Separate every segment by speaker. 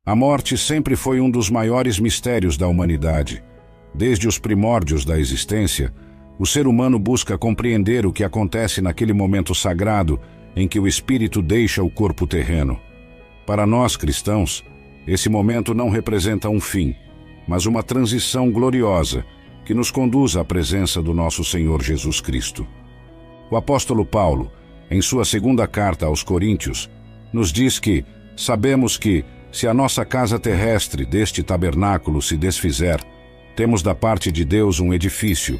Speaker 1: A morte sempre foi um dos maiores mistérios da humanidade. Desde os primórdios da existência, o ser humano busca compreender o que acontece naquele momento sagrado em que o espírito deixa o corpo terreno. Para nós, cristãos, esse momento não representa um fim, mas uma transição gloriosa que nos conduz à presença do nosso Senhor Jesus Cristo. O apóstolo Paulo, em sua segunda carta aos Coríntios, nos diz que sabemos que, se a nossa casa terrestre deste tabernáculo se desfizer, temos da parte de Deus um edifício,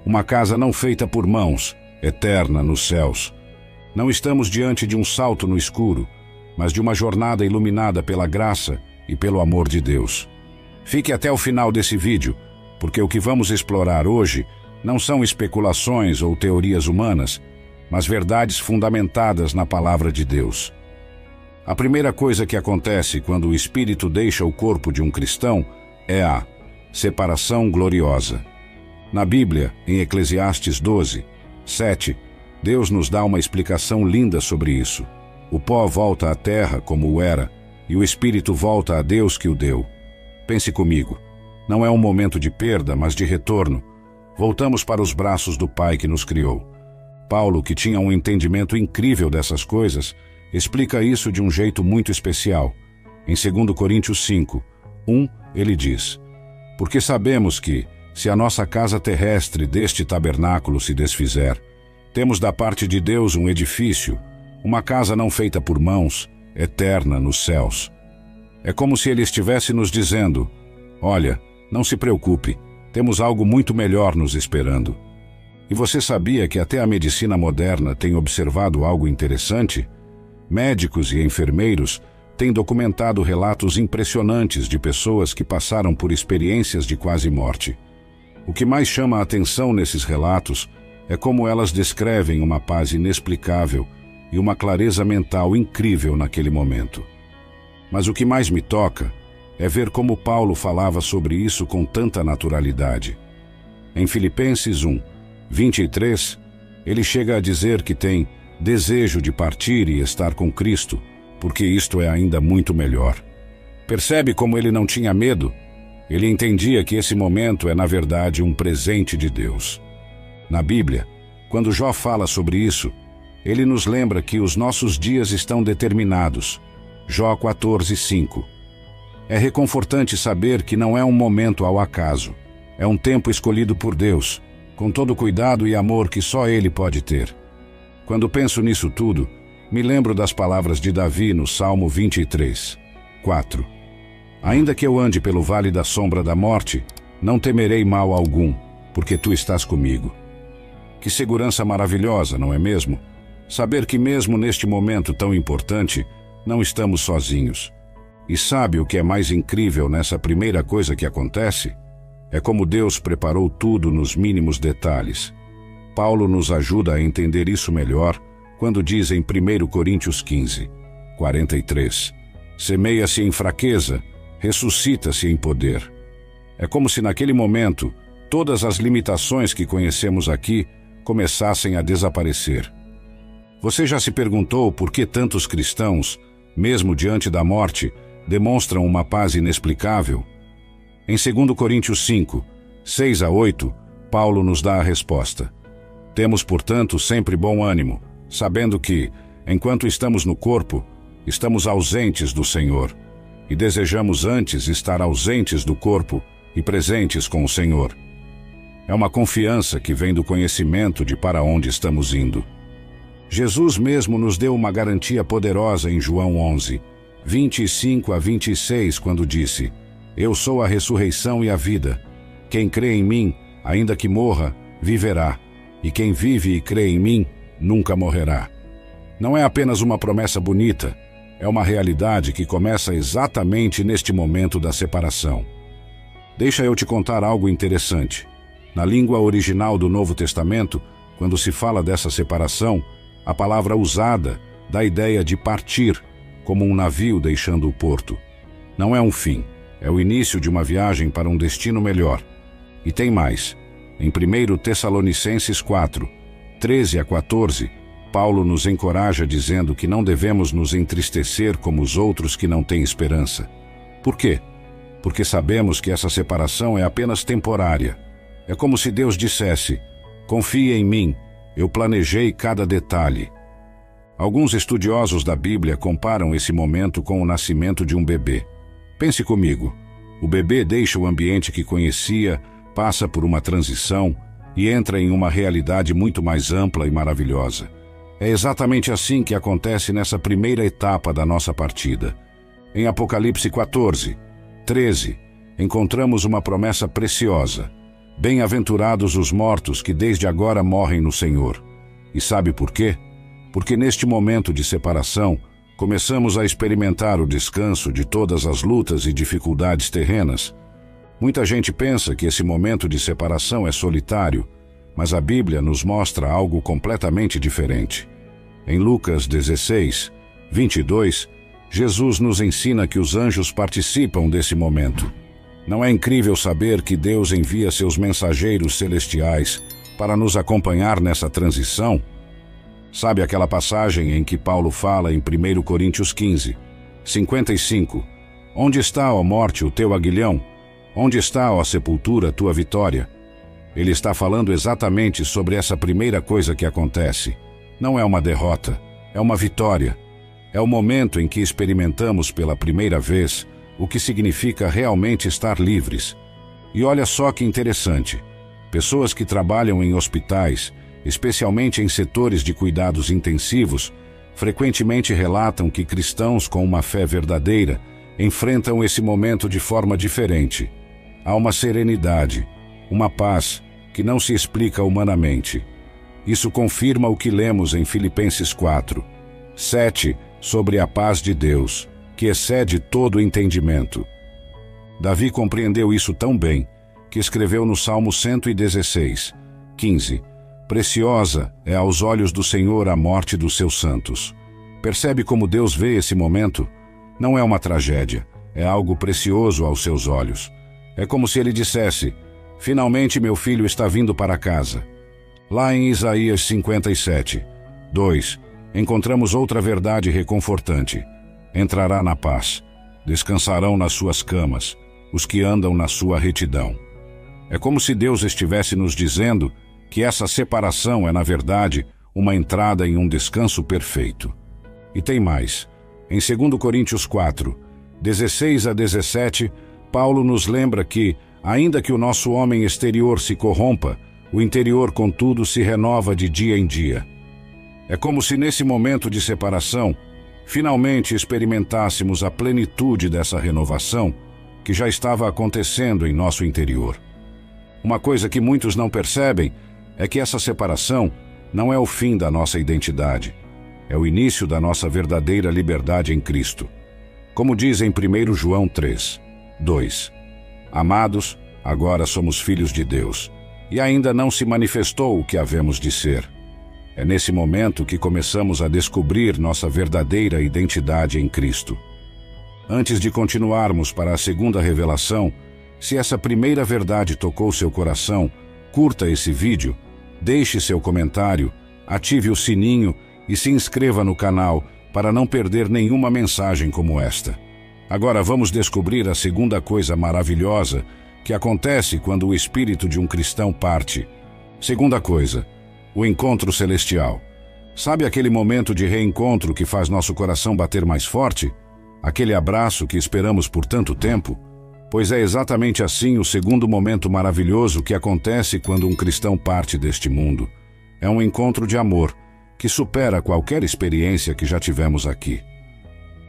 Speaker 1: uma casa não feita por mãos, eterna nos céus. Não estamos diante de um salto no escuro, mas de uma jornada iluminada pela graça e pelo amor de Deus. Fique até o final desse vídeo, porque o que vamos explorar hoje não são especulações ou teorias humanas, mas verdades fundamentadas na palavra de Deus. A primeira coisa que acontece quando o espírito deixa o corpo de um cristão é a separação gloriosa. Na Bíblia, em Eclesiastes 12, 7, Deus nos dá uma explicação linda sobre isso. O pó volta à terra como o era, e o espírito volta a Deus que o deu. Pense comigo, não é um momento de perda, mas de retorno. Voltamos para os braços do Pai que nos criou. Paulo, que tinha um entendimento incrível dessas coisas, explica isso de um jeito muito especial. Em 2 Coríntios 5, 1, ele diz: porque sabemos que, se a nossa casa terrestre deste tabernáculo se desfizer, temos da parte de Deus um edifício, uma casa não feita por mãos, eterna nos céus. É como se ele estivesse nos dizendo: olha, não se preocupe, temos algo muito melhor nos esperando. E você sabia que até a medicina moderna tem observado algo interessante? Médicos e enfermeiros têm documentado relatos impressionantes de pessoas que passaram por experiências de quase morte. O que mais chama a atenção nesses relatos é como elas descrevem uma paz inexplicável e uma clareza mental incrível naquele momento. Mas o que mais me toca é ver como Paulo falava sobre isso com tanta naturalidade. Em Filipenses 1, 23, ele chega a dizer que tem desejo de partir e estar com Cristo, porque isto é ainda muito melhor. Percebe como ele não tinha medo? Ele entendia que esse momento é, na verdade, um presente de Deus. Na Bíblia, quando Jó fala sobre isso, ele nos lembra que os nossos dias estão determinados. Jó 14, 5. É reconfortante saber que não é um momento ao acaso. É um tempo escolhido por Deus, com todo o cuidado e amor que só Ele pode ter. Quando penso nisso tudo, me lembro das palavras de Davi no Salmo 23, 4. Ainda que eu ande pelo vale da sombra da morte, não temerei mal algum, porque tu estás comigo. Que segurança maravilhosa, não é mesmo? Saber que mesmo neste momento tão importante, não estamos sozinhos. E sabe o que é mais incrível nessa primeira coisa que acontece? É como Deus preparou tudo nos mínimos detalhes. Paulo nos ajuda a entender isso melhor quando diz em 1 Coríntios 15, 43, semeia-se em fraqueza, ressuscita-se em poder. É como se naquele momento todas as limitações que conhecemos aqui começassem a desaparecer. Você já se perguntou por que tantos cristãos, mesmo diante da morte, demonstram uma paz inexplicável? Em 2 Coríntios 5, 6 a 8, Paulo nos dá a resposta. Temos, portanto, sempre bom ânimo, sabendo que, enquanto estamos no corpo, estamos ausentes do Senhor, e desejamos antes estar ausentes do corpo e presentes com o Senhor. É uma confiança que vem do conhecimento de para onde estamos indo. Jesus mesmo nos deu uma garantia poderosa em João 11, 25 a 26, quando disse: eu sou a ressurreição e a vida. Quem crê em mim, ainda que morra, viverá. E quem vive e crê em mim, nunca morrerá. Não é apenas uma promessa bonita, é uma realidade que começa exatamente neste momento da separação. Deixa eu te contar algo interessante. Na língua original do Novo Testamento, quando se fala dessa separação, a palavra usada dá a ideia de partir, como um navio deixando o porto. Não é um fim, é o início de uma viagem para um destino melhor. E tem mais. Em 1 Tessalonicenses 4, 13 a 14, Paulo nos encoraja dizendo que não devemos nos entristecer como os outros que não têm esperança. Por quê? Porque sabemos que essa separação é apenas temporária. É como se Deus dissesse: confie em mim, eu planejei cada detalhe. Alguns estudiosos da Bíblia comparam esse momento com o nascimento de um bebê. Pense comigo. O bebê deixa o ambiente que conhecia, passa por uma transição e entra em uma realidade muito mais ampla e maravilhosa. É exatamente assim que acontece nessa primeira etapa da nossa partida. Em Apocalipse 14, 13, encontramos uma promessa preciosa. Bem-aventurados os mortos que desde agora morrem no Senhor. E sabe por quê? Porque neste momento de separação, começamos a experimentar o descanso de todas as lutas e dificuldades terrenas. Muita gente pensa que esse momento de separação é solitário, mas a Bíblia nos mostra algo completamente diferente. Em Lucas 16, 22, Jesus nos ensina que os anjos participam desse momento. Não é incrível saber que Deus envia seus mensageiros celestiais para nos acompanhar nessa transição? Sabe aquela passagem em que Paulo fala em 1 Coríntios 15, 55, onde está, ó morte, o teu aguilhão? Onde está, ó sepultura, tua vitória? Ele está falando exatamente sobre essa primeira coisa que acontece. Não é uma derrota, é uma vitória. É o momento em que experimentamos pela primeira vez o que significa realmente estar livres. E olha só que interessante. Pessoas que trabalham em hospitais, especialmente em setores de cuidados intensivos, frequentemente relatam que cristãos com uma fé verdadeira enfrentam esse momento de forma diferente. Há uma serenidade, uma paz que não se explica humanamente. Isso confirma o que lemos em Filipenses 4, 7, sobre a paz de Deus, que excede todo entendimento. Davi compreendeu isso tão bem que escreveu no Salmo 116, 15, preciosa é aos olhos do Senhor a morte dos seus santos. Percebe como Deus vê esse momento? Não é uma tragédia, é algo precioso aos seus olhos. É como se ele dissesse: finalmente meu filho está vindo para casa. Lá em Isaías 57, 2, encontramos outra verdade reconfortante. Entrará na paz, descansarão nas suas camas, os que andam na sua retidão. É como se Deus estivesse nos dizendo que essa separação é, na verdade, uma entrada em um descanso perfeito. E tem mais. Em 2 Coríntios 4, 16 a 17, Paulo nos lembra que, ainda que o nosso homem exterior se corrompa, o interior, contudo, se renova de dia em dia. É como se nesse momento de separação, finalmente experimentássemos a plenitude dessa renovação que já estava acontecendo em nosso interior. Uma coisa que muitos não percebem é que essa separação não é o fim da nossa identidade, é o início da nossa verdadeira liberdade em Cristo. Como diz em 1 João 3, 2, amados, agora somos filhos de Deus, e ainda não se manifestou o que havemos de ser. É nesse momento que começamos a descobrir nossa verdadeira identidade em Cristo. Antes de continuarmos para a segunda revelação, se essa primeira verdade tocou seu coração, curta esse vídeo, deixe seu comentário, ative o sininho e se inscreva no canal para não perder nenhuma mensagem como esta. Agora vamos descobrir a segunda coisa maravilhosa que acontece quando o espírito de um cristão parte. Segunda coisa, o encontro celestial. Sabe aquele momento de reencontro que faz nosso coração bater mais forte? Aquele abraço que esperamos por tanto tempo? Pois é exatamente assim o segundo momento maravilhoso que acontece quando um cristão parte deste mundo. É um encontro de amor que supera qualquer experiência que já tivemos aqui.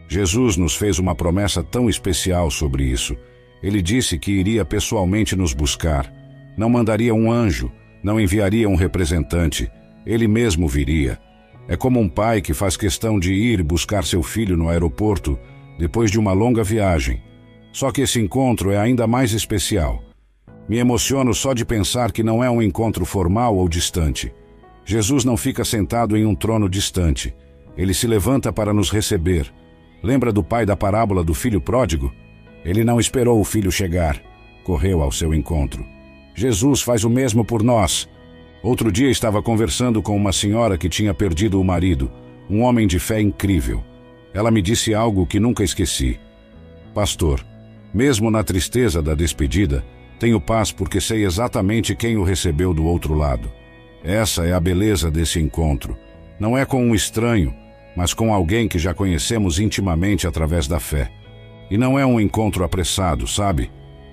Speaker 1: Jesus nos fez uma promessa tão especial sobre isso. Ele disse que iria pessoalmente nos buscar. Não mandaria um anjo, não enviaria um representante. Ele mesmo viria. É como um pai que faz questão de ir buscar seu filho no aeroporto depois de uma longa viagem. Só que esse encontro é ainda mais especial. Me emociono só de pensar que não é um encontro formal ou distante. Jesus não fica sentado em um trono distante. Ele se levanta para nos receber. Lembra do pai da parábola do filho pródigo? Ele não esperou o filho chegar. Correu ao seu encontro. Jesus faz o mesmo por nós. Outro dia estava conversando com uma senhora que tinha perdido o marido, um homem de fé incrível. Ela me disse algo que nunca esqueci. Pastor, Mesmo na tristeza da despedida, tenho paz porque sei exatamente quem o recebeu do outro lado. Essa é a beleza desse encontro. Não é com um estranho, mas com alguém que já conhecemos intimamente através da fé. E não é um encontro apressado, sabe?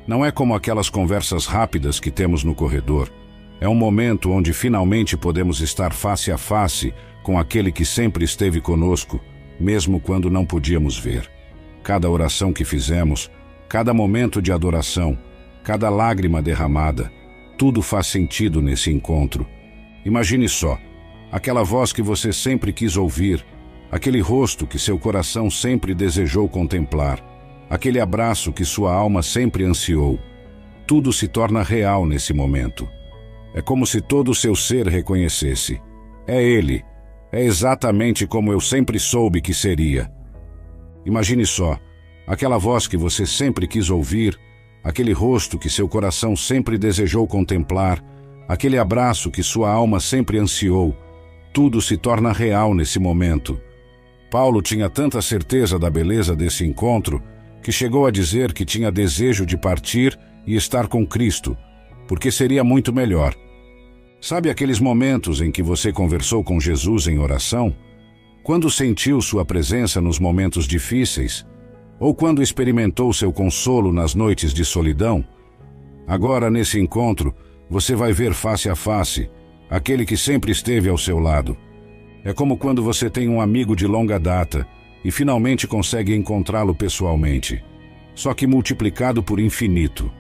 Speaker 1: Não é como aquelas conversas rápidas que temos no corredor. É um momento onde finalmente podemos estar face a face com aquele que sempre esteve conosco, mesmo quando não podíamos ver. Cada oração que fizemos, cada momento de adoração, cada lágrima derramada, tudo faz sentido nesse encontro. Imagine só, aquela voz que você sempre quis ouvir, aquele rosto que seu coração sempre desejou contemplar, aquele abraço que sua alma sempre ansiou. Tudo se torna real nesse momento. É como se todo o seu ser reconhecesse. É ele. É exatamente como eu sempre soube que seria. Imagine só, aquela voz que você sempre quis ouvir, aquele rosto que seu coração sempre desejou contemplar, aquele abraço que sua alma sempre ansiou. Tudo se torna real nesse momento. Paulo tinha tanta certeza da beleza desse encontro que chegou a dizer que tinha desejo de partir e estar com Cristo, porque seria muito melhor. Sabe aqueles momentos em que você conversou com Jesus em oração? Quando sentiu sua presença nos momentos difíceis? Ou quando experimentou seu consolo nas noites de solidão? Agora, nesse encontro, você vai ver face a face aquele que sempre esteve ao seu lado. É como quando você tem um amigo de longa data e finalmente consegue encontrá-lo pessoalmente, só que multiplicado por infinito.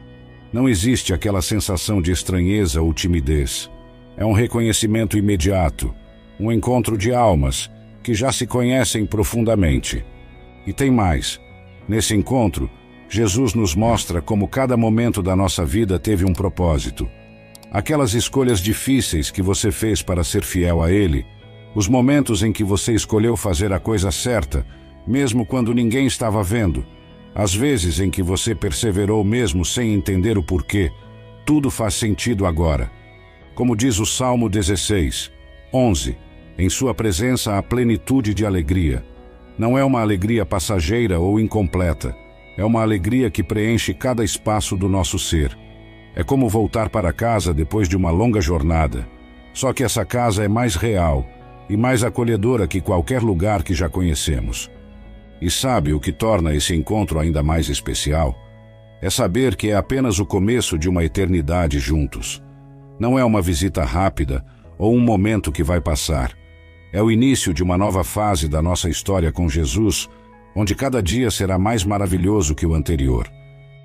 Speaker 1: Não existe aquela sensação de estranheza ou timidez. É um reconhecimento imediato, um encontro de almas que já se conhecem profundamente. E tem mais. Nesse encontro, Jesus nos mostra como cada momento da nossa vida teve um propósito. Aquelas escolhas difíceis que você fez para ser fiel a Ele, os momentos em que você escolheu fazer a coisa certa, mesmo quando ninguém estava vendo, as vezes em que você perseverou mesmo sem entender o porquê, tudo faz sentido agora. Como diz o Salmo 16, 11, em sua presença há plenitude de alegria. Não é uma alegria passageira ou incompleta, é uma alegria que preenche cada espaço do nosso ser. É como voltar para casa depois de uma longa jornada, só que essa casa é mais real e mais acolhedora que qualquer lugar que já conhecemos. E sabe o que torna esse encontro ainda mais especial? É saber que é apenas o começo de uma eternidade juntos. Não é uma visita rápida ou um momento que vai passar. É o início de uma nova fase da nossa história com Jesus, onde cada dia será mais maravilhoso que o anterior.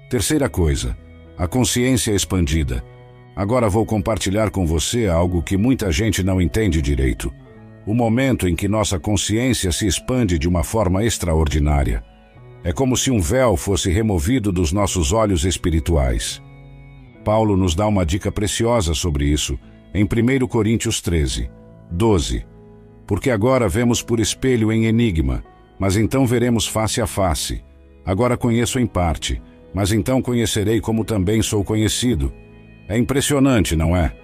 Speaker 1: Terceira coisa, a consciência expandida. Agora vou compartilhar com você algo que muita gente não entende direito. O momento em que nossa consciência se expande de uma forma extraordinária. É como se um véu fosse removido dos nossos olhos espirituais. Paulo nos dá uma dica preciosa sobre isso em 1 Coríntios 13, 12. Porque agora vemos por espelho em enigma, mas então veremos face a face. Agora conheço em parte, mas então conhecerei como também sou conhecido. É impressionante, não é?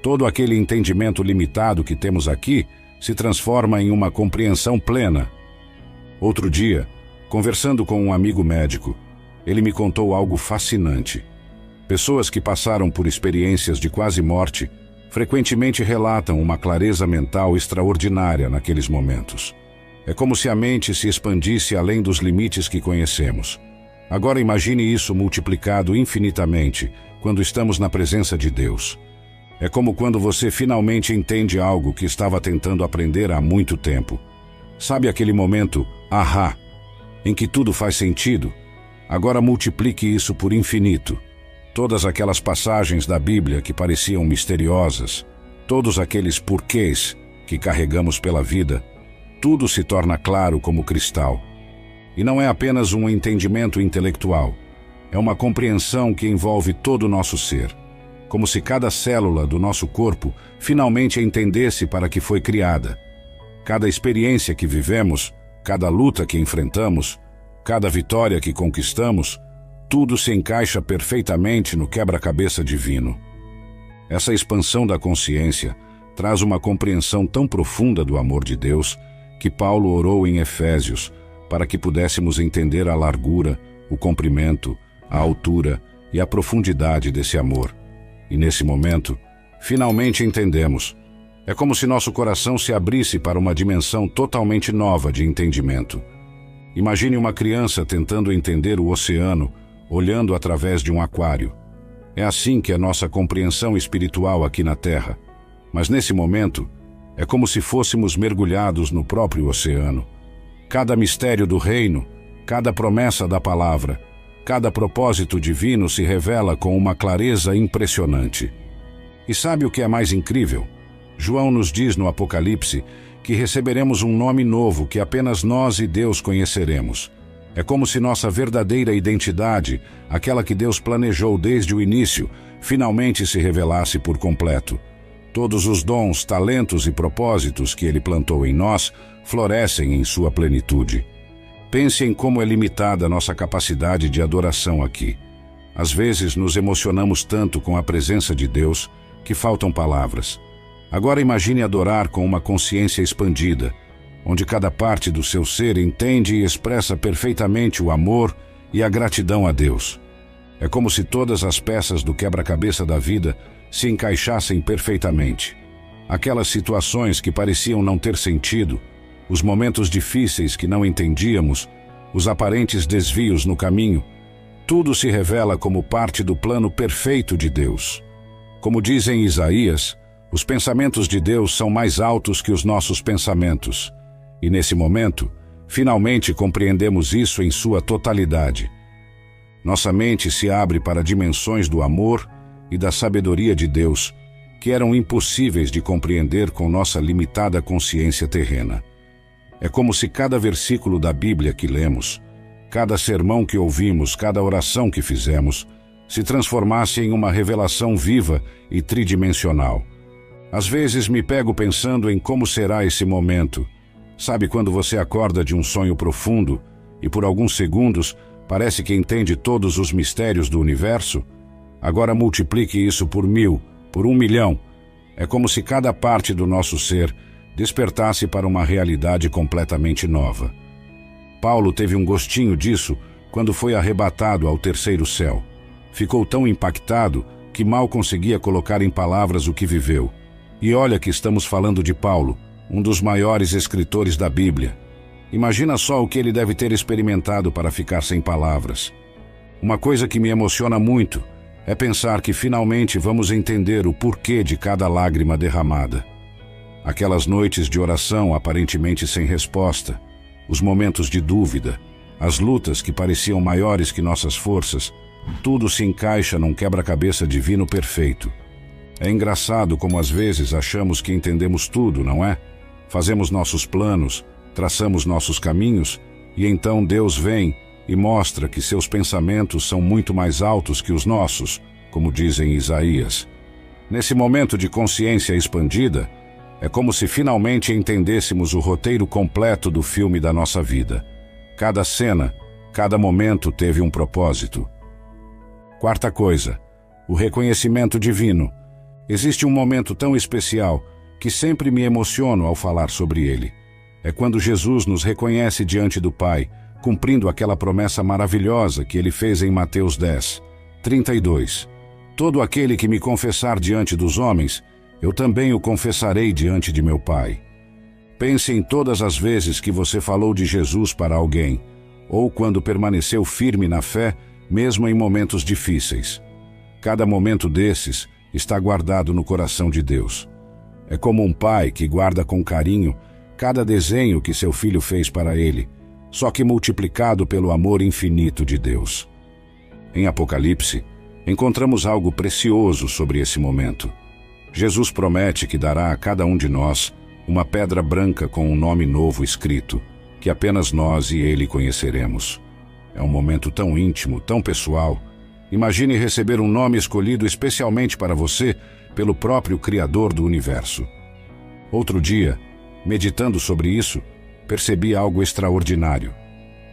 Speaker 1: Todo aquele entendimento limitado que temos aqui se transforma em uma compreensão plena. Outro dia, conversando com um amigo médico, ele me contou algo fascinante. Pessoas que passaram por experiências de quase morte frequentemente relatam uma clareza mental extraordinária naqueles momentos. É como se a mente se expandisse além dos limites que conhecemos. Agora imagine isso multiplicado infinitamente quando estamos na presença de Deus. É como quando você finalmente entende algo que estava tentando aprender há muito tempo. Sabe aquele momento, ahá, em que tudo faz sentido? Agora multiplique isso por infinito. Todas aquelas passagens da Bíblia que pareciam misteriosas, todos aqueles porquês que carregamos pela vida, tudo se torna claro como cristal. E não é apenas um entendimento intelectual, é uma compreensão que envolve todo o nosso ser. Como se cada célula do nosso corpo finalmente entendesse para que foi criada. Cada experiência que vivemos, cada luta que enfrentamos, cada vitória que conquistamos, tudo se encaixa perfeitamente no quebra-cabeça divino. Essa expansão da consciência traz uma compreensão tão profunda do amor de Deus que Paulo orou em Efésios para que pudéssemos entender a largura, o comprimento, a altura e a profundidade desse amor. E nesse momento, finalmente entendemos. É como se nosso coração se abrisse para uma dimensão totalmente nova de entendimento. Imagine uma criança tentando entender o oceano, olhando através de um aquário. É assim que é nossa compreensão espiritual aqui na Terra. Mas nesse momento, é como se fôssemos mergulhados no próprio oceano. Cada mistério do reino, cada promessa da palavra, cada propósito divino se revela com uma clareza impressionante. E sabe o que é mais incrível? João nos diz no Apocalipse que receberemos um nome novo que apenas nós e Deus conheceremos. É como se nossa verdadeira identidade, aquela que Deus planejou desde o início, finalmente se revelasse por completo. Todos os dons, talentos e propósitos que Ele plantou em nós florescem em sua plenitude. Pense em como é limitada a nossa capacidade de adoração aqui. Às vezes nos emocionamos tanto com a presença de Deus que faltam palavras. Agora imagine adorar com uma consciência expandida, onde cada parte do seu ser entende e expressa perfeitamente o amor e a gratidão a Deus. É como se todas as peças do quebra-cabeça da vida se encaixassem perfeitamente. Aquelas situações que pareciam não ter sentido, os momentos difíceis que não entendíamos, os aparentes desvios no caminho, tudo se revela como parte do plano perfeito de Deus. Como diz em Isaías, os pensamentos de Deus são mais altos que os nossos pensamentos. E nesse momento, finalmente compreendemos isso em sua totalidade. Nossa mente se abre para dimensões do amor e da sabedoria de Deus, que eram impossíveis de compreender com nossa limitada consciência terrena. É como se cada versículo da Bíblia que lemos, cada sermão que ouvimos, cada oração que fizemos, se transformasse em uma revelação viva e tridimensional. Às vezes me pego pensando em como será esse momento. Sabe quando você acorda de um sonho profundo e por alguns segundos parece que entende todos os mistérios do universo? Agora multiplique isso por 1000, por 1.000.000. É como se cada parte do nosso ser despertasse para uma realidade completamente nova. Paulo teve um gostinho disso quando foi arrebatado ao terceiro céu. Ficou tão impactado que mal conseguia colocar em palavras o que viveu. E olha que estamos falando de Paulo, um dos maiores escritores da Bíblia. Imagina só o que ele deve ter experimentado para ficar sem palavras. Uma coisa que me emociona muito é pensar que finalmente vamos entender o porquê de cada lágrima derramada. Aquelas noites de oração aparentemente sem resposta, os momentos de dúvida, as lutas que pareciam maiores que nossas forças, tudo se encaixa num quebra-cabeça divino perfeito. É engraçado como às vezes achamos que entendemos tudo, não é? Fazemos nossos planos, traçamos nossos caminhos, e então Deus vem e mostra que seus pensamentos são muito mais altos que os nossos, como diz em Isaías. Nesse momento de consciência expandida, é como se finalmente entendêssemos o roteiro completo do filme da nossa vida. Cada cena, cada momento teve um propósito. Quarta coisa, o reconhecimento divino. Existe um momento tão especial que sempre me emociono ao falar sobre ele. É quando Jesus nos reconhece diante do Pai, cumprindo aquela promessa maravilhosa que ele fez em Mateus 10, 32. Todo aquele que me confessar diante dos homens, eu também o confessarei diante de meu Pai. Pense em todas as vezes que você falou de Jesus para alguém, ou quando permaneceu firme na fé, mesmo em momentos difíceis. Cada momento desses está guardado no coração de Deus. É como um pai que guarda com carinho cada desenho que seu filho fez para ele, só que multiplicado pelo amor infinito de Deus. Em Apocalipse, encontramos algo precioso sobre esse momento. Jesus promete que dará a cada um de nós uma pedra branca com um nome novo escrito, que apenas nós e Ele conheceremos. É um momento tão íntimo, tão pessoal. Imagine receber um nome escolhido especialmente para você pelo próprio Criador do Universo. Outro dia, meditando sobre isso, percebi algo extraordinário.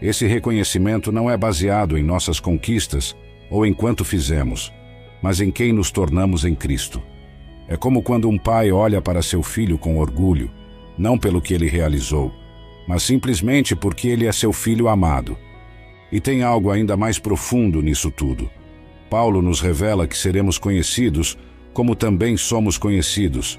Speaker 1: Esse reconhecimento não é baseado em nossas conquistas ou em quanto fizemos, mas em quem nos tornamos em Cristo. É como quando um pai olha para seu filho com orgulho, não pelo que ele realizou, mas simplesmente porque ele é seu filho amado. E tem algo ainda mais profundo nisso tudo. Paulo nos revela que seremos conhecidos como também somos conhecidos.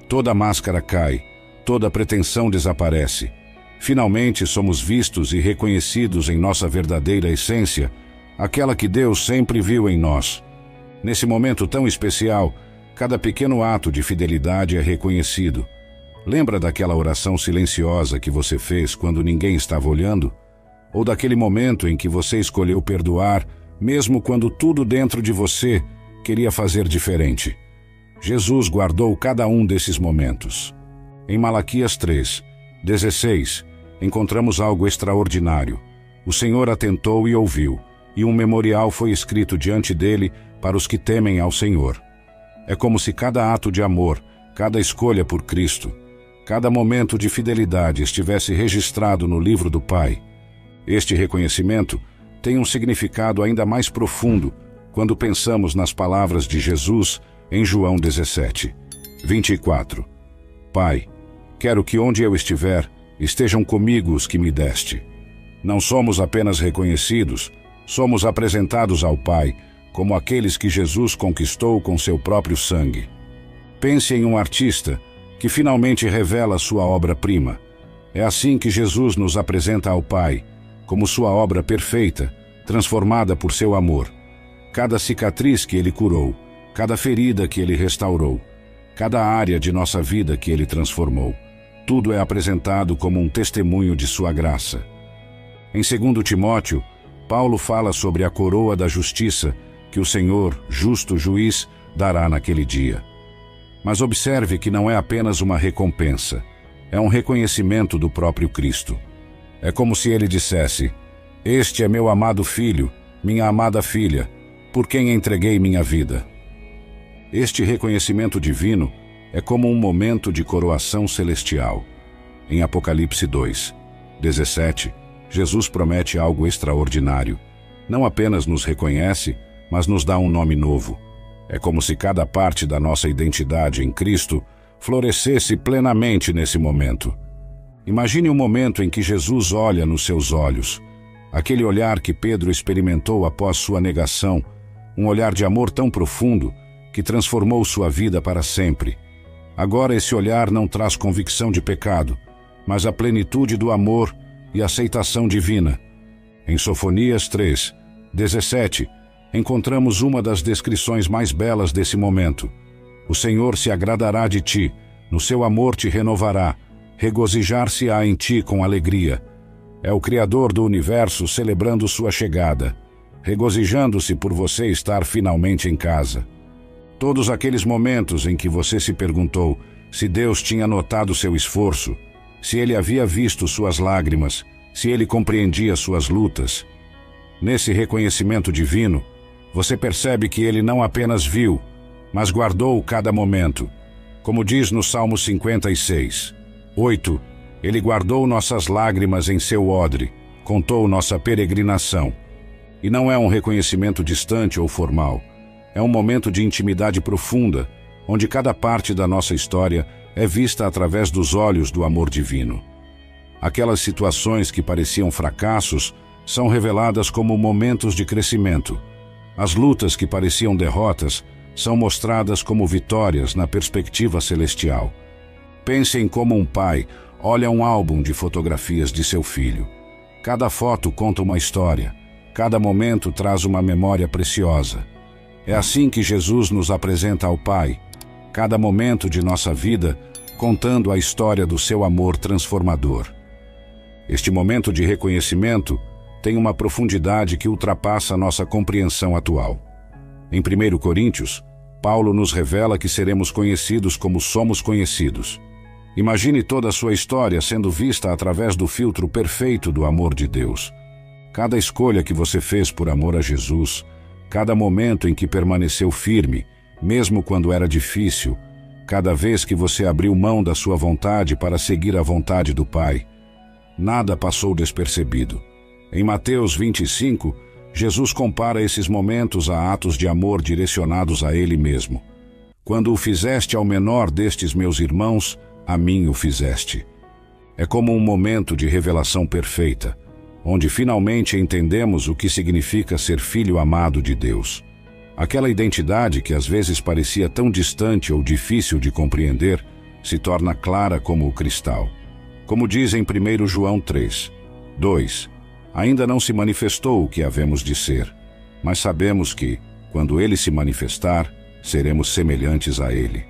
Speaker 1: Toda máscara cai, toda pretensão desaparece. Finalmente somos vistos e reconhecidos em nossa verdadeira essência, aquela que Deus sempre viu em nós. Nesse momento tão especial, cada pequeno ato de fidelidade é reconhecido. Lembra daquela oração silenciosa que você fez quando ninguém estava olhando? Ou daquele momento em que você escolheu perdoar, mesmo quando tudo dentro de você queria fazer diferente? Jesus guardou cada um desses momentos. Em Malaquias 3:16, encontramos algo extraordinário. O Senhor atentou e ouviu, e um memorial foi escrito diante dele para os que temem ao Senhor. É como se cada ato de amor, cada escolha por Cristo, cada momento de fidelidade estivesse registrado no livro do Pai. Este reconhecimento tem um significado ainda mais profundo quando pensamos nas palavras de Jesus em João 17:24. Pai, quero que onde eu estiver, estejam comigo os que me deste. Não somos apenas reconhecidos, somos apresentados ao Pai como aqueles que Jesus conquistou com seu próprio sangue. Pense em um artista que finalmente revela sua obra-prima. É assim que Jesus nos apresenta ao Pai, como sua obra perfeita, transformada por seu amor. Cada cicatriz que ele curou, cada ferida que ele restaurou, cada área de nossa vida que ele transformou, tudo é apresentado como um testemunho de sua graça. Em 2 Timóteo, Paulo fala sobre a coroa da justiça que o Senhor, justo juiz, dará naquele dia. Mas observe que não é apenas uma recompensa, é um reconhecimento do próprio Cristo. É como se ele dissesse: "Este é meu amado filho, minha amada filha, por quem entreguei minha vida." Este reconhecimento divino é como um momento de coroação celestial. Em Apocalipse 2:17, Jesus promete algo extraordinário. Não apenas nos reconhece, mas nos dá um nome novo. É como se cada parte da nossa identidade em Cristo florescesse plenamente nesse momento. Imagine um momento em que Jesus olha nos seus olhos, aquele olhar que Pedro experimentou após sua negação, um olhar de amor tão profundo que transformou sua vida para sempre. Agora esse olhar não traz convicção de pecado, mas a plenitude do amor e aceitação divina. Em Sofonias 3:17, encontramos uma das descrições mais belas desse momento. O Senhor se agradará de ti, no seu amor te renovará, regozijar-se-á em ti com alegria. É o Criador do universo celebrando sua chegada, regozijando-se por você estar finalmente em casa. Todos aqueles momentos em que você se perguntou se Deus tinha notado seu esforço, se Ele havia visto suas lágrimas, se Ele compreendia suas lutas. Nesse reconhecimento divino, você percebe que Ele não apenas viu, mas guardou cada momento. Como diz no Salmo 56:8, Ele guardou nossas lágrimas em seu odre, contou nossa peregrinação. E não é um reconhecimento distante ou formal. É um momento de intimidade profunda, onde cada parte da nossa história é vista através dos olhos do amor divino. Aquelas situações que pareciam fracassos são reveladas como momentos de crescimento. As lutas que pareciam derrotas são mostradas como vitórias na perspectiva celestial. Pense em como um pai olha um álbum de fotografias de seu filho. Cada foto conta uma história, cada momento traz uma memória preciosa. É assim que Jesus nos apresenta ao Pai, cada momento de nossa vida contando a história do seu amor transformador. Este momento de reconhecimento tem uma profundidade que ultrapassa nossa compreensão atual. Em 1 Coríntios, Paulo nos revela que seremos conhecidos como somos conhecidos. Imagine toda a sua história sendo vista através do filtro perfeito do amor de Deus. Cada escolha que você fez por amor a Jesus, cada momento em que permaneceu firme, mesmo quando era difícil, cada vez que você abriu mão da sua vontade para seguir a vontade do Pai, nada passou despercebido. Em Mateus 25, Jesus compara esses momentos a atos de amor direcionados a Ele mesmo. Quando o fizeste ao menor destes meus irmãos, a mim o fizeste. É como um momento de revelação perfeita. onde finalmente entendemos o que significa ser filho amado de Deus. Aquela identidade que às vezes parecia tão distante ou difícil de compreender, se torna clara como o cristal. Como diz em 1 João 3, 2, ainda não se manifestou o que havemos de ser, mas sabemos que, quando ele se manifestar, seremos semelhantes a ele.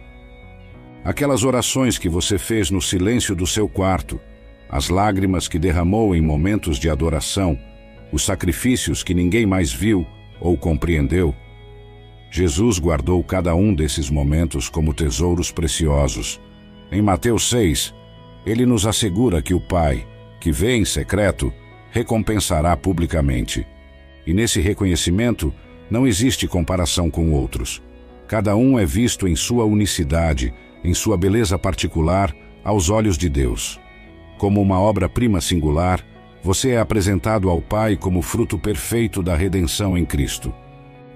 Speaker 1: Aquelas orações que você fez no silêncio do seu quarto, as lágrimas que derramou em momentos de adoração, os sacrifícios que ninguém mais viu ou compreendeu, Jesus guardou cada um desses momentos como tesouros preciosos. Em Mateus 6, ele nos assegura que o Pai, que vê em secreto, recompensará publicamente. E nesse reconhecimento não existe comparação com outros. Cada um é visto em sua unicidade, em sua beleza particular, aos olhos de Deus. Como uma obra-prima singular, você é apresentado ao Pai como fruto perfeito da redenção em Cristo.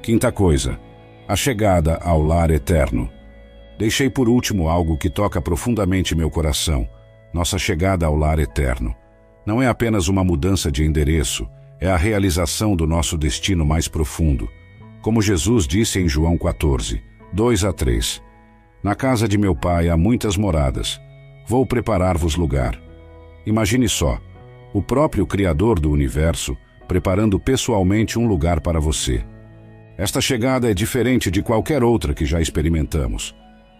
Speaker 1: Quinta coisa, a chegada ao lar eterno. Deixei por último algo que toca profundamente meu coração, nossa chegada ao lar eterno. Não é apenas uma mudança de endereço, é a realização do nosso destino mais profundo. Como Jesus disse em João 14, 2-3, na casa de meu Pai há muitas moradas, vou preparar-vos lugar. Imagine só, o próprio Criador do Universo preparando pessoalmente um lugar para você. Esta chegada é diferente de qualquer outra que já experimentamos.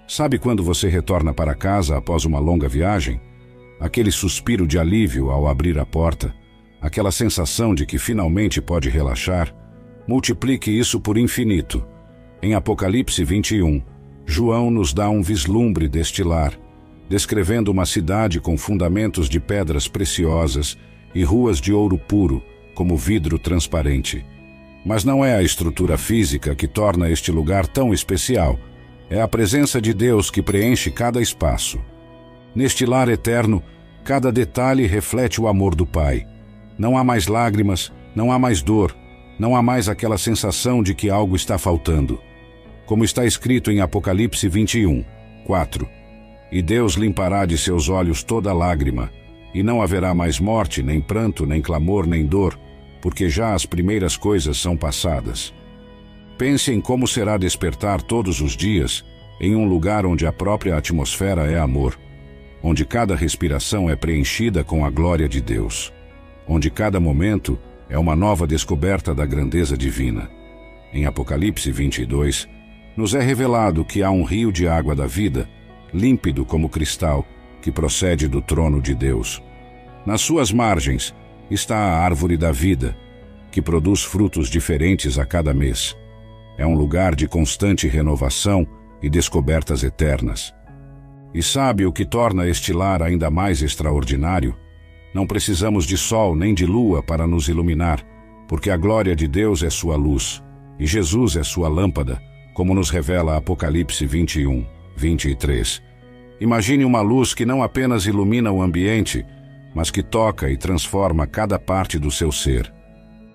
Speaker 1: Sabe quando você retorna para casa após uma longa viagem? Aquele suspiro de alívio ao abrir a porta, aquela sensação de que finalmente pode relaxar, multiplique isso por infinito. Em Apocalipse 21, João nos dá um vislumbre deste lar, descrevendo uma cidade com fundamentos de pedras preciosas e ruas de ouro puro, como vidro transparente. Mas não é a estrutura física que torna este lugar tão especial, é a presença de Deus que preenche cada espaço. Neste lar eterno, cada detalhe reflete o amor do Pai. Não há mais lágrimas, não há mais dor, não há mais aquela sensação de que algo está faltando. Como está escrito em Apocalipse 21, 4, e Deus limpará de seus olhos toda lágrima, e não haverá mais morte, nem pranto, nem clamor, nem dor, porque já as primeiras coisas são passadas. Pense em como será despertar todos os dias em um lugar onde a própria atmosfera é amor, onde cada respiração é preenchida com a glória de Deus, onde cada momento é uma nova descoberta da grandeza divina. Em Apocalipse 22, nos é revelado que há um rio de água da vida, límpido como cristal, que procede do trono de Deus. Nas suas margens está a árvore da vida, que produz frutos diferentes a cada mês. É um lugar de constante renovação e descobertas eternas. E sabe o que torna este lar ainda mais extraordinário? Não precisamos de sol nem de lua para nos iluminar, porque a glória de Deus é sua luz, e Jesus é sua lâmpada, como nos revela Apocalipse 21, 23. Imagine uma luz que não apenas ilumina o ambiente, mas que toca e transforma cada parte do seu ser.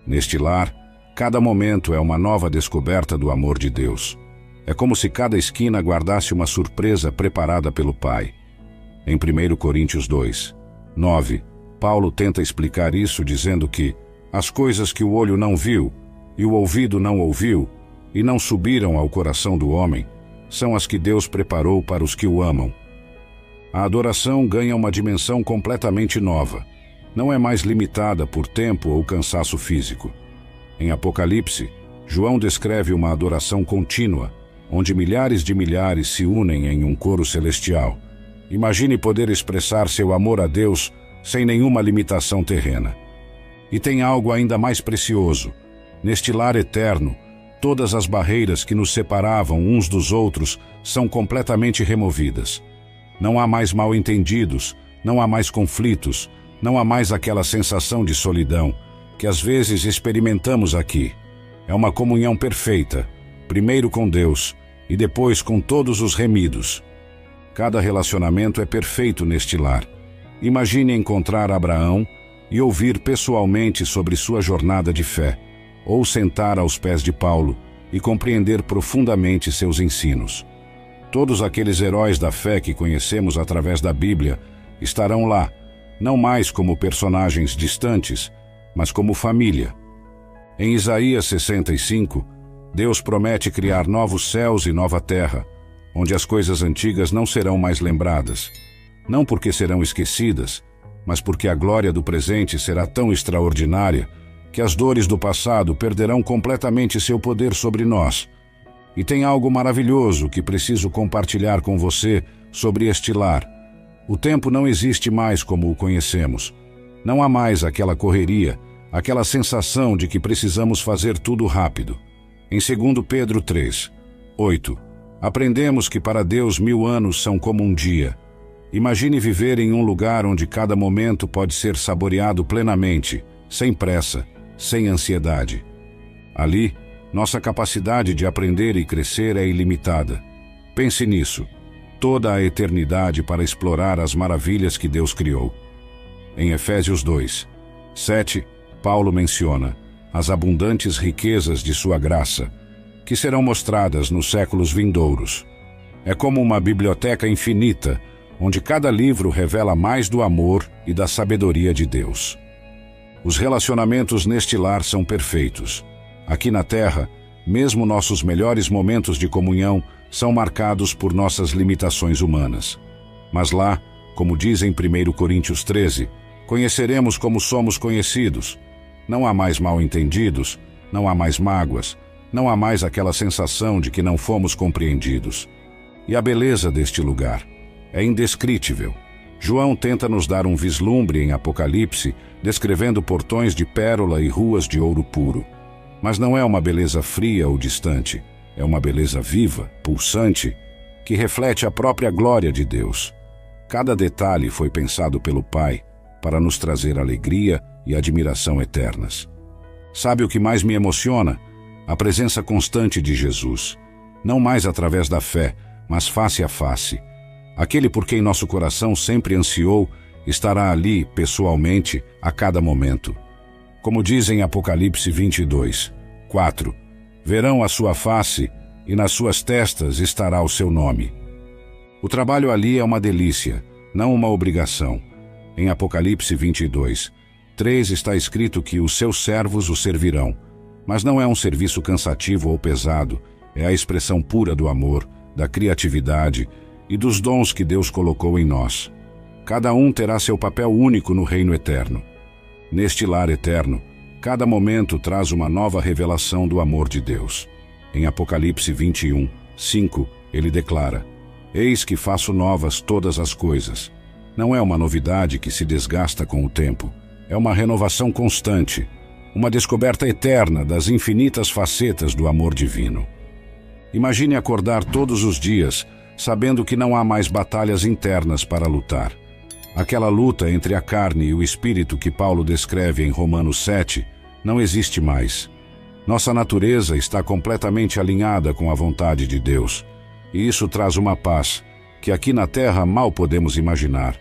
Speaker 1: Neste lar, cada momento é uma nova descoberta do amor de Deus. É como se cada esquina guardasse uma surpresa preparada pelo Pai. Em 1 Coríntios 2, 9, Paulo tenta explicar isso dizendo que as coisas que o olho não viu e o ouvido não ouviu e não subiram ao coração do homem são as que Deus preparou para os que o amam. A adoração ganha uma dimensão completamente nova. Não é mais limitada por tempo ou cansaço físico. Em Apocalipse, João descreve uma adoração contínua, onde milhares de milhares se unem em um coro celestial. Imagine poder expressar seu amor a Deus sem nenhuma limitação terrena. E tem algo ainda mais precioso. Neste lar eterno, todas as barreiras que nos separavam uns dos outros são completamente removidas. Não há mais mal-entendidos, não há mais conflitos, não há mais aquela sensação de solidão que às vezes experimentamos aqui. É uma comunhão perfeita, primeiro com Deus e depois com todos os remidos. Cada relacionamento é perfeito neste lar. Imagine encontrar Abraão e ouvir pessoalmente sobre sua jornada de fé, ou sentar aos pés de Paulo e compreender profundamente seus ensinos. Todos aqueles heróis da fé que conhecemos através da Bíblia estarão lá, não mais como personagens distantes, mas como família. Em Isaías 65, Deus promete criar novos céus e nova terra, onde as coisas antigas não serão mais lembradas, não porque serão esquecidas, mas porque a glória do presente será tão extraordinária que as dores do passado perderão completamente seu poder sobre nós. E tem algo maravilhoso que preciso compartilhar com você sobre este lar. O tempo não existe mais como o conhecemos. Não há mais aquela correria, aquela sensação de que precisamos fazer tudo rápido. Em 2 Pedro 3, 8, aprendemos que para Deus 1000 anos são como um dia. Imagine viver em um lugar onde cada momento pode ser saboreado plenamente, sem pressa, sem ansiedade. Ali, nossa capacidade de aprender e crescer é ilimitada. Pense nisso. Toda a eternidade para explorar as maravilhas que Deus criou. Em Efésios 2, 7, Paulo menciona as abundantes riquezas de sua graça, que serão mostradas nos séculos vindouros. É como uma biblioteca infinita, onde cada livro revela mais do amor e da sabedoria de Deus. Os relacionamentos neste lar são perfeitos. Aqui na Terra, mesmo nossos melhores momentos de comunhão são marcados por nossas limitações humanas. Mas lá, como diz em 1 Coríntios 13, conheceremos como somos conhecidos. Não há mais mal-entendidos, não há mais mágoas, não há mais aquela sensação de que não fomos compreendidos. E a beleza deste lugar é indescritível. João tenta nos dar um vislumbre em Apocalipse, descrevendo portões de pérola e ruas de ouro puro. Mas não é uma beleza fria ou distante, é uma beleza viva, pulsante, que reflete a própria glória de Deus. Cada detalhe foi pensado pelo Pai para nos trazer alegria e admiração eternas. Sabe o que mais me emociona? A presença constante de Jesus. Não mais através da fé, mas face a face. Aquele por quem nosso coração sempre ansiou estará ali, pessoalmente, a cada momento. Como diz em Apocalipse 22, 4, verão a sua face e nas suas testas estará o seu nome. O trabalho ali é uma delícia, não uma obrigação. Em Apocalipse 22, 3 está escrito que os seus servos o servirão, mas não é um serviço cansativo ou pesado, é a expressão pura do amor, da criatividade e dos dons que Deus colocou em nós. Cada um terá seu papel único no reino eterno. Neste lar eterno, cada momento traz uma nova revelação do amor de Deus. Em Apocalipse 21, 5, ele declara: Eis que faço novas todas as coisas. Não é uma novidade que se desgasta com o tempo. É uma renovação constante, uma descoberta eterna das infinitas facetas do amor divino. Imagine acordar todos os dias sabendo que não há mais batalhas internas para lutar. Aquela luta entre a carne e o espírito que Paulo descreve em Romanos 7 não existe mais. Nossa natureza está completamente alinhada com a vontade de Deus, e isso traz uma paz que aqui na Terra mal podemos imaginar.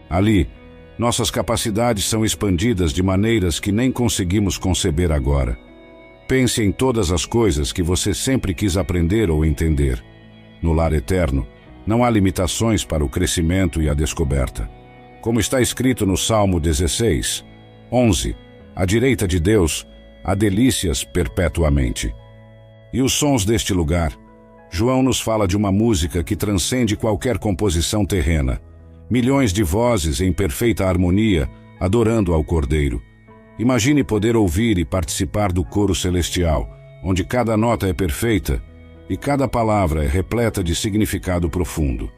Speaker 1: Ali, nossas capacidades são expandidas de maneiras que nem conseguimos conceber agora. Pense em todas as coisas que você sempre quis aprender ou entender. No lar eterno, não há limitações para o crescimento e a descoberta. Como está escrito no Salmo 16, 11, à direita de Deus, há delícias perpetuamente. E os sons deste lugar? João nos fala de uma música que transcende qualquer composição terrena. Milhões de vozes em perfeita harmonia, adorando ao Cordeiro. Imagine poder ouvir e participar do coro celestial, onde cada nota é perfeita e cada palavra é repleta de significado profundo.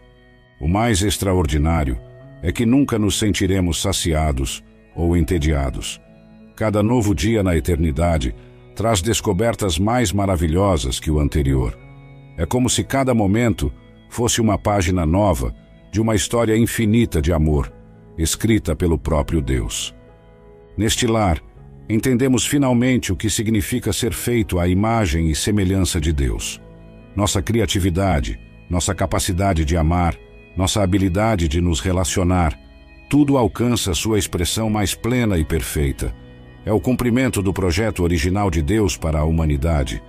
Speaker 1: O mais extraordinário é que nunca nos sentiremos saciados ou entediados. Cada novo dia na eternidade traz descobertas mais maravilhosas que o anterior. É como se cada momento fosse uma página nova de uma história infinita de amor, escrita pelo próprio Deus. Neste lar, entendemos finalmente o que significa ser feito à imagem e semelhança de Deus. Nossa criatividade, nossa capacidade de amar, nossa habilidade de nos relacionar, tudo alcança sua expressão mais plena e perfeita. É o cumprimento do projeto original de Deus para a humanidade.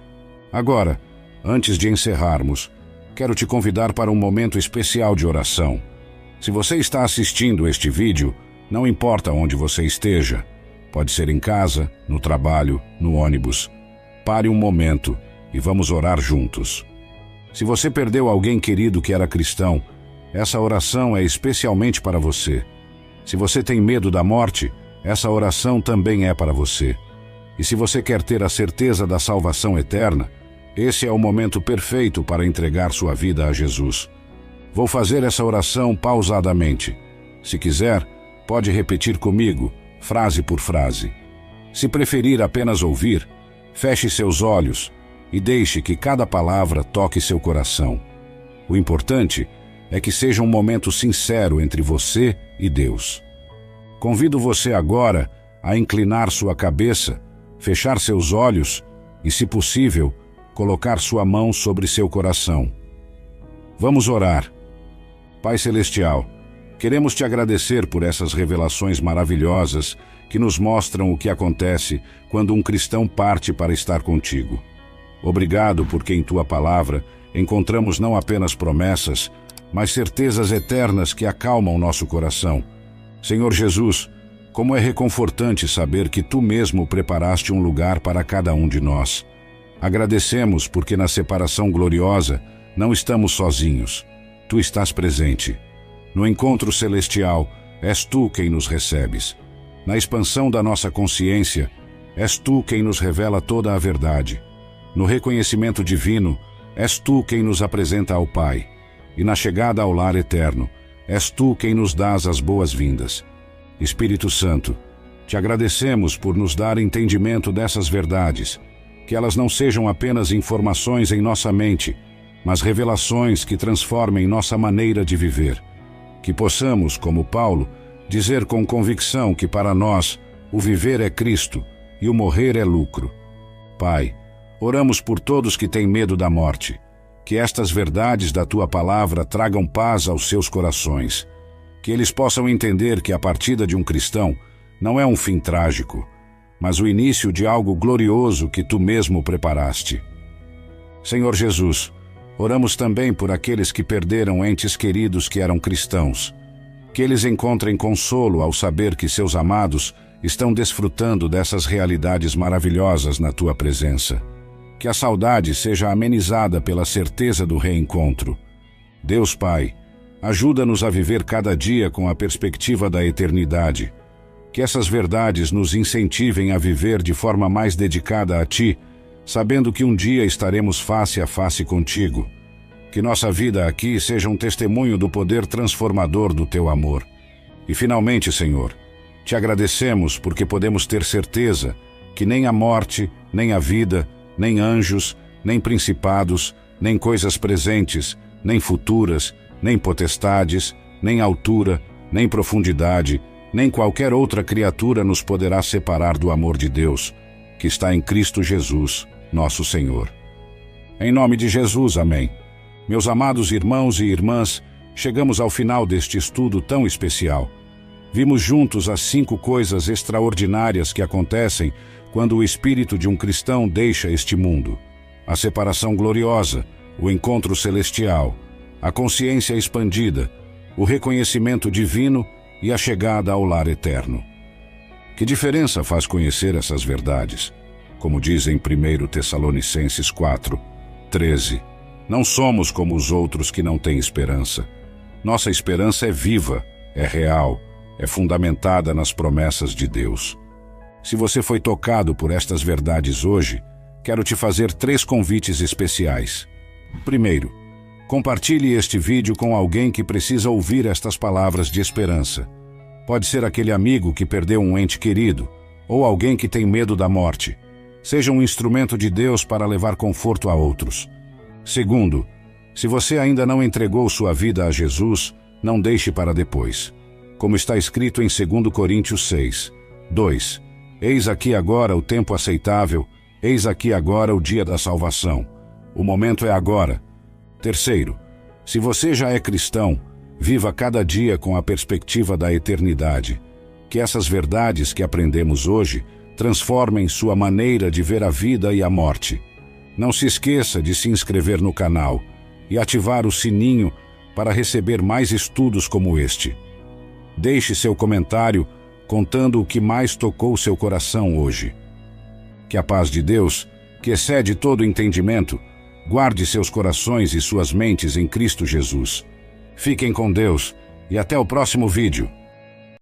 Speaker 1: Agora, antes de encerrarmos, quero te convidar para um momento especial de oração. Se você está assistindo este vídeo, não importa onde você esteja, Pode ser em casa, no trabalho, no ônibus. Pare um momento e vamos orar juntos. Se você perdeu alguém querido que era cristão, essa oração é especialmente para você. Se você tem medo da morte, essa oração também é para você. E se você quer ter a certeza da salvação eterna, esse é o momento perfeito para entregar sua vida a Jesus. Vou fazer essa oração pausadamente. Se quiser, pode repetir comigo, frase por frase. Se preferir apenas ouvir, feche seus olhos e deixe que cada palavra toque seu coração. O importante é que seja um momento sincero entre você e Deus. Convido você agora a inclinar sua cabeça, fechar seus olhos e, se possível, colocar sua mão sobre seu coração. Vamos orar. Pai Celestial, queremos te agradecer por essas revelações maravilhosas que nos mostram o que acontece quando um cristão parte para estar contigo. Obrigado porque em tua palavra encontramos não apenas promessas, mas certezas eternas que acalmam nosso coração. Senhor Jesus, como é reconfortante saber que tu mesmo preparaste um lugar para cada um de nós. Agradecemos porque na separação gloriosa não estamos sozinhos. Tu estás presente. No encontro celestial, és tu quem nos recebes. Na expansão da nossa consciência, és tu quem nos revela toda a verdade. No reconhecimento divino, és tu quem nos apresenta ao Pai. E na chegada ao lar eterno, és tu quem nos dás as boas-vindas. Espírito Santo, te agradecemos por nos dar entendimento dessas verdades, que elas não sejam apenas informações em nossa mente, mas revelações que transformem nossa maneira de viver. Que possamos, como Paulo, dizer com convicção que para nós o viver é Cristo e o morrer é lucro. Pai, oramos por todos que têm medo da morte. Que estas verdades da tua palavra tragam paz aos seus corações. Que eles possam entender que a partida de um cristão não é um fim trágico, mas o início de algo glorioso que tu mesmo preparaste. Senhor Jesus, oramos também por aqueles que perderam entes queridos que eram cristãos. Que eles encontrem consolo ao saber que seus amados estão desfrutando dessas realidades maravilhosas na tua presença. Que a saudade seja amenizada pela certeza do reencontro. Deus Pai, ajuda-nos a viver cada dia com a perspectiva da eternidade. Que essas verdades nos incentivem a viver de forma mais dedicada a Ti, sabendo que um dia estaremos face a face contigo. Que nossa vida aqui seja um testemunho do poder transformador do Teu amor. E finalmente, Senhor, Te agradecemos porque podemos ter certeza que nem a morte, nem a vida, nem anjos, nem principados, nem coisas presentes, nem futuras, nem potestades, nem altura, nem profundidade, nem qualquer outra criatura nos poderá separar do amor de Deus, que está em Cristo Jesus, nosso Senhor. Em nome de Jesus, amém. Meus amados irmãos e irmãs, chegamos ao final deste estudo tão especial. Vimos juntos as 5 coisas extraordinárias que acontecem quando o espírito de um cristão deixa este mundo: a separação gloriosa, o encontro celestial, a consciência expandida, o reconhecimento divino e a chegada ao lar eterno. Que diferença faz conhecer essas verdades? Como diz em 1 Tessalonicenses 4:13, não somos como os outros que não têm esperança. Nossa esperança é viva, é real, é fundamentada nas promessas de Deus. Se você foi tocado por estas verdades hoje, quero te fazer 3 convites especiais. Primeiro, compartilhe este vídeo com alguém que precisa ouvir estas palavras de esperança. Pode ser aquele amigo que perdeu um ente querido, ou alguém que tem medo da morte. Seja um instrumento de Deus para levar conforto a outros. Segundo, se você ainda não entregou sua vida a Jesus, não deixe para depois. Como está escrito em 2 Coríntios 6:2, eis aqui agora o tempo aceitável, eis aqui agora o dia da salvação. O momento é agora. Terceiro, se você já é cristão, viva cada dia com a perspectiva da eternidade. Que essas verdades que aprendemos hoje transformem sua maneira de ver a vida e a morte. Não se esqueça de se inscrever no canal e ativar o sininho para receber mais estudos como este. Deixe seu comentário contando o que mais tocou seu coração hoje. Que a paz de Deus, que excede todo entendimento, guarde seus corações e suas mentes em Cristo Jesus. Fiquem com Deus e até o próximo vídeo.